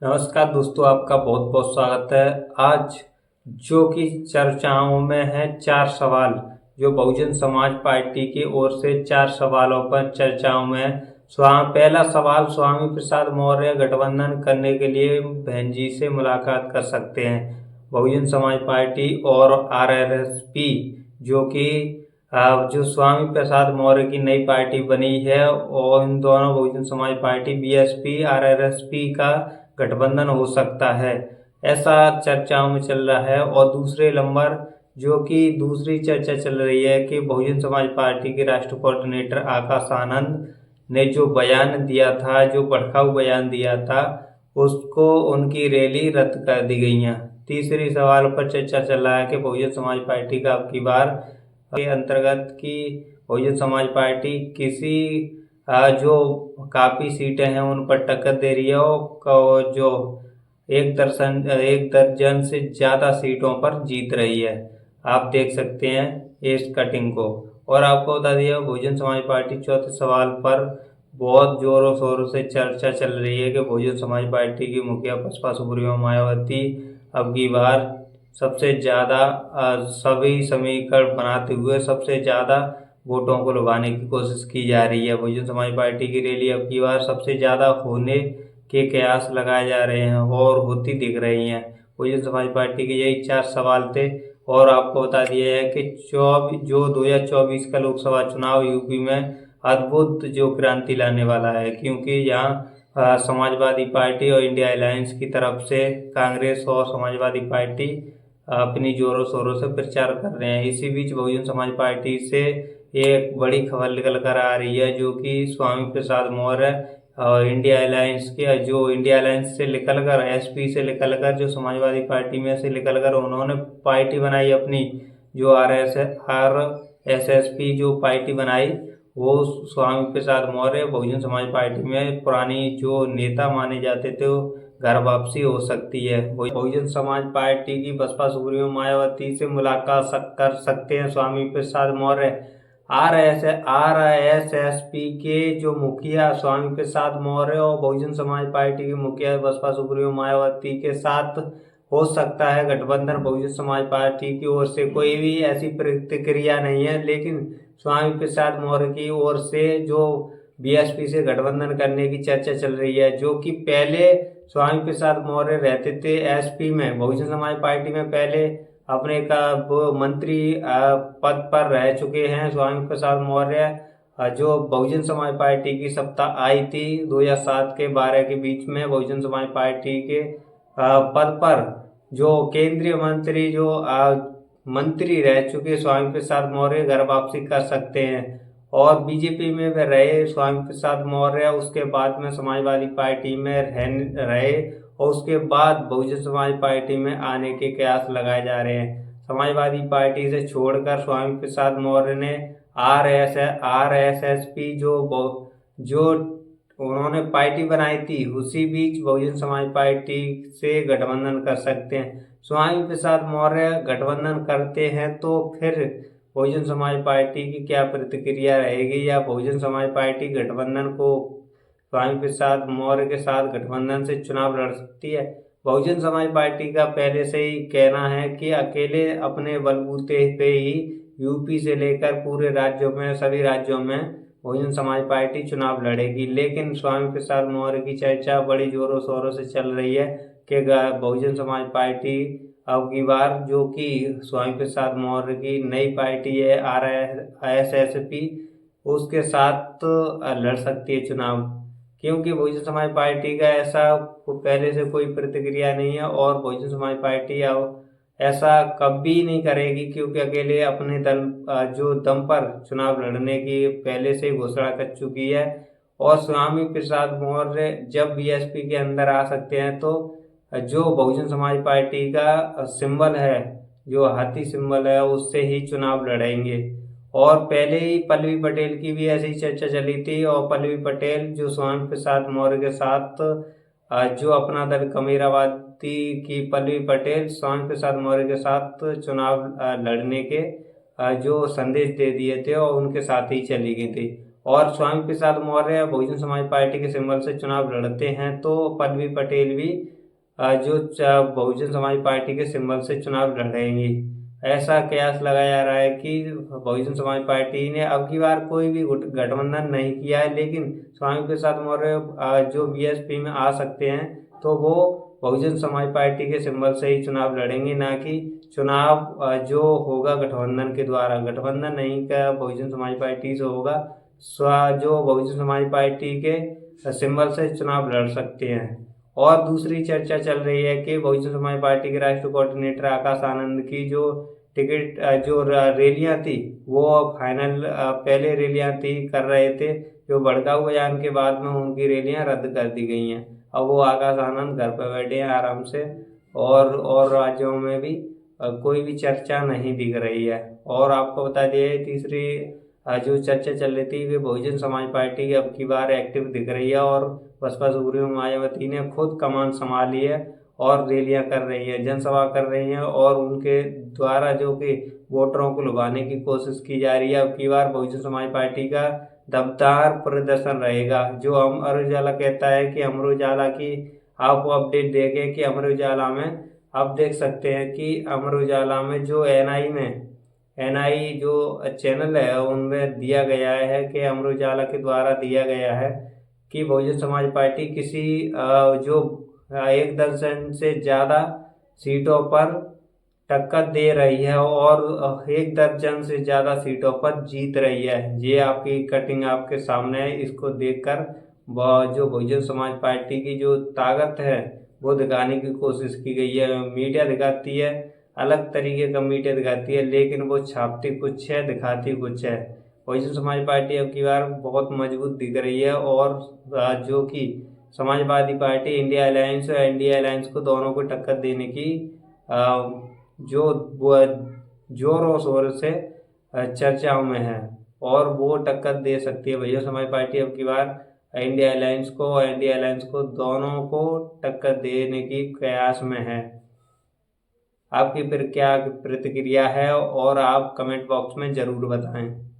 नमस्कार दोस्तों, आपका बहुत बहुत स्वागत है। आज जो कि चर्चाओं में है चार सवाल, जो बहुजन समाज पार्टी की ओर से चार सवालों पर चर्चाओं में है। पहला सवाल, स्वामी प्रसाद मौर्य गठबंधन करने के लिए बहन जी से मुलाकात कर सकते हैं। बहुजन समाज पार्टी और आरएसपी, जो कि जो स्वामी प्रसाद मौर्य की नई पार्टी बनी है, और इन दोनों Bahujan Samaj party BSP RSP का गठबंधन हो सकता है, ऐसा चर्चाओं में चल रहा है। और दूसरे नंबर जो कि दूसरी चर्चा चल रही है कि बहुजन समाज पार्टी के राष्ट्रीय कोऑर्डिनेटर आकाश आनंद ने जो बयान दिया था, जो भड़काऊ बयान दिया था, उसको उनकी रैली रद्द कर दी गई है। तीसरी सवाल पर चर्चा चल रहा है कि बहुजन समाज पार्टी का अब की बार के अंतर्गत की बहुजन समाज पार्टी किसी जो काफ़ी सीटें हैं उन पर टक्कर दे रही है, और जो एक दर्जन से ज़्यादा सीटों पर जीत रही है। आप देख सकते हैं इस कटिंग को। और आपको बता दिया, बहुजन समाज पार्टी चौथे सवाल पर बहुत जोरों शोरों से चर्चा चल रही है कि बहुजन समाज पार्टी की मुखिया बसपा सुप्रीमो मायावती अब की बार सबसे ज़्यादा सभी समीकरण बनाते हुए सबसे ज़्यादा वोटों को लुभाने की कोशिश की जा रही है। बहुजन समाज पार्टी की रैली अब की बार सबसे ज़्यादा होने के कयास लगाए जा रहे हैं और होती दिख रही हैं। बहुजन समाज पार्टी के यही चार सवाल थे। और आपको बता दिया है कि 2024 का लोकसभा चुनाव यूपी में अद्भुत जो क्रांति लाने वाला है, क्योंकि यहाँ समाजवादी पार्टी और इंडिया अलायंस की तरफ से कांग्रेस और समाजवादी पार्टी अपनी जोरों शोरों से प्रचार कर रहे हैं। इसी बीच बहुजन समाज पार्टी से एक बड़ी खबर निकल कर आ रही है, जो कि स्वामी प्रसाद मौर्य और इंडिया अलायंस से निकल कर, एसपी से निकल कर, जो समाजवादी पार्टी में से निकल कर उन्होंने पार्टी बनाई अपनी, जो आरएसएसपी जो पार्टी बनाई, वो स्वामी प्रसाद मौर्य बहुजन समाज पार्टी में पुरानी जो नेता माने जाते थे, वो घर वापसी हो सकती है। बहुजन समाज पार्टी की बसपा सुप्रीमो मायावती से मुलाकात कर सकते हैं स्वामी प्रसाद मौर्य। आरएसएसपी के जो मुखिया स्वामी प्रसाद मौर्य और बहुजन समाज पार्टी के मुखिया बसपा सुप्रीमो मायावती के साथ हो सकता है गठबंधन। बहुजन समाज पार्टी की ओर से कोई भी ऐसी प्रतिक्रिया नहीं है, लेकिन स्वामी प्रसाद मौर्य की ओर से जो बीएसपी से गठबंधन करने की चर्चा चल रही है, जो कि पहले स्वामी प्रसाद मौर्य रहते थे एसपी में, बहुजन समाज पार्टी में पहले अपने का वो मंत्री पद पर रह चुके हैं स्वामी प्रसाद मौर्य। जो बहुजन समाज पार्टी की सत्ता आई थी 2007 के 12 के बीच में, बहुजन समाज पार्टी के पद पर जो केंद्रीय मंत्री जो मंत्री रह चुके स्वामी प्रसाद मौर्य घर वापसी कर सकते हैं। और बीजेपी में भी रहे स्वामी प्रसाद मौर्य, उसके बाद में समाजवादी पार्टी में रहे, और उसके बाद बहुजन समाज पार्टी में आने के कयास लगाए जा रहे हैं। समाजवादी पार्टी से छोड़कर स्वामी प्रसाद मौर्य ने आरएसएसपी जो उन्होंने पार्टी बनाई थी, उसी बीच बहुजन समाज पार्टी से गठबंधन कर सकते हैं। स्वामी प्रसाद मौर्य गठबंधन करते हैं तो फिर बहुजन समाज पार्टी की क्या प्रतिक्रिया रहेगी, या बहुजन समाज पार्टी गठबंधन को स्वामी प्रसाद मौर्य के साथ गठबंधन से चुनाव लड़ सकती है। बहुजन समाज पार्टी का पहले से ही कहना है कि अकेले अपने बलबूते पे ही यूपी से लेकर पूरे राज्यों में, सभी राज्यों में बहुजन समाज पार्टी चुनाव लड़ेगी। लेकिन स्वामी प्रसाद मौर्य की चर्चा बड़ी जोरों शोरों से चल रही है कि बहुजन समाज पार्टी अब की बार, जो कि स्वामी प्रसाद मौर्य की नई पार्टी है आरएसएसपी, उसके साथ लड़ सकती है चुनाव। क्योंकि बहुजन समाज पार्टी का ऐसा पहले से कोई प्रतिक्रिया नहीं है, और बहुजन समाज पार्टी अब ऐसा कभी नहीं करेगी, क्योंकि अकेले अपने जो दम पर चुनाव लड़ने की पहले से घोषणा कर चुकी है। और स्वामी प्रसाद मौर्य जब बीएसपी के अंदर आ सकते हैं, तो जो बहुजन समाज पार्टी का सिंबल है, जो हाथी सिंबल है, उससे ही चुनाव लड़ेंगे। और पहले ही पल्लवी पटेल की भी ऐसी चर्चा चली थी, और पल्लवी पटेल जो स्वामी प्रसाद मौर्य के साथ जो अपना दल कमेरावादी की पल्लवी पटेल स्वामी प्रसाद मौर्य के साथ चुनाव लड़ने के जो संदेश दे दिए थे, और उनके साथ ही चली गई थी। और स्वामी प्रसाद मौर्य बहुजन समाज पार्टी के सिंबल से चुनाव लड़ते हैं, तो पल्लवी पटेल भी जो बहुजन समाज पार्टी के सिंबल से चुनाव लड़ेंगी। ऐसा कयास लगाया जा रहा है कि बहुजन समाज पार्टी ने अब की बार कोई भी गठबंधन नहीं किया है, लेकिन स्वामी प्रसाद मौर्य जो बीएसपी में आ सकते हैं, तो वो बहुजन समाज पार्टी के सिंबल से ही चुनाव लड़ेंगे, ना कि चुनाव जो होगा गठबंधन के द्वारा। गठबंधन नहीं का बहुजन समाज पार्टी से होगा, जो बहुजन समाज पार्टी के सिंबल से चुनाव लड़ सकते हैं। और दूसरी चर्चा चल रही है कि बहुजन समाज पार्टी के राष्ट्रीय कोऑर्डिनेटर आकाश आनंद की जो टिकट जो रैलियां थी वो फाइनल पहले रैलियां थी कर रहे थे, जो भड़काऊ बयान के बाद में उनकी रैलियां रद्द कर दी गई हैं। अब वो आकाश आनंद घर पर बैठे हैं आराम से, और राज्यों में भी कोई भी चर्चा नहीं दिख रही है। और आपको बता दिए तीसरी जो चर्चा चल रही थी वे बहुजन समाज पार्टी की अब की बार एक्टिव दिख रही है, और बसपा सुप्रीमो मायावती ने खुद कमान संभाली है और रैलियां कर रही है, जनसभा कर रही हैं, और उनके द्वारा जो कि वोटरों को लुभाने की कोशिश की जा रही है। अब की बार बहुजन समाज पार्टी का दमदार प्रदर्शन रहेगा। जो अमर उजाला कहता है कि अमर उजाला की आप अपडेट देखें कि अमर उजाला में आप देख सकते हैं कि अमर उजाला में जो एनआई जो चैनल है उनमें दिया गया है कि अमर उजाला के द्वारा दिया गया है कि बहुजन समाज पार्टी किसी जो 1 दर्जन से ज़्यादा सीटों पर टक्कर दे रही है और 1 दर्जन से ज़्यादा सीटों पर जीत रही है। ये आपकी कटिंग आपके सामने है, इसको देखकर जो बहुजन समाज पार्टी की जो ताकत है वो दिखाने की कोशिश की गई है। मीडिया दिखाती है, अलग तरीके का मीडिया दिखाती है, लेकिन वो छापती कुछ है, दिखाती कुछ है। बहुजन समाज पार्टी अब की बार बहुत मजबूत दिख रही है, और जो कि समाजवादी पार्टी इंडिया अलायंस और एनडीए अलायंस को दोनों को टक्कर देने की जो जोरों शोर से चर्चाओं में है, और वो टक्कर दे सकती है। बहुजन समाज पार्टी अब की बार इंडिया अलायंस को दोनों को टक्कर देने की प्रयास में है। आपकी फिर क्या प्रतिक्रिया है, और आप कमेंट बॉक्स में ज़रूर बताएं।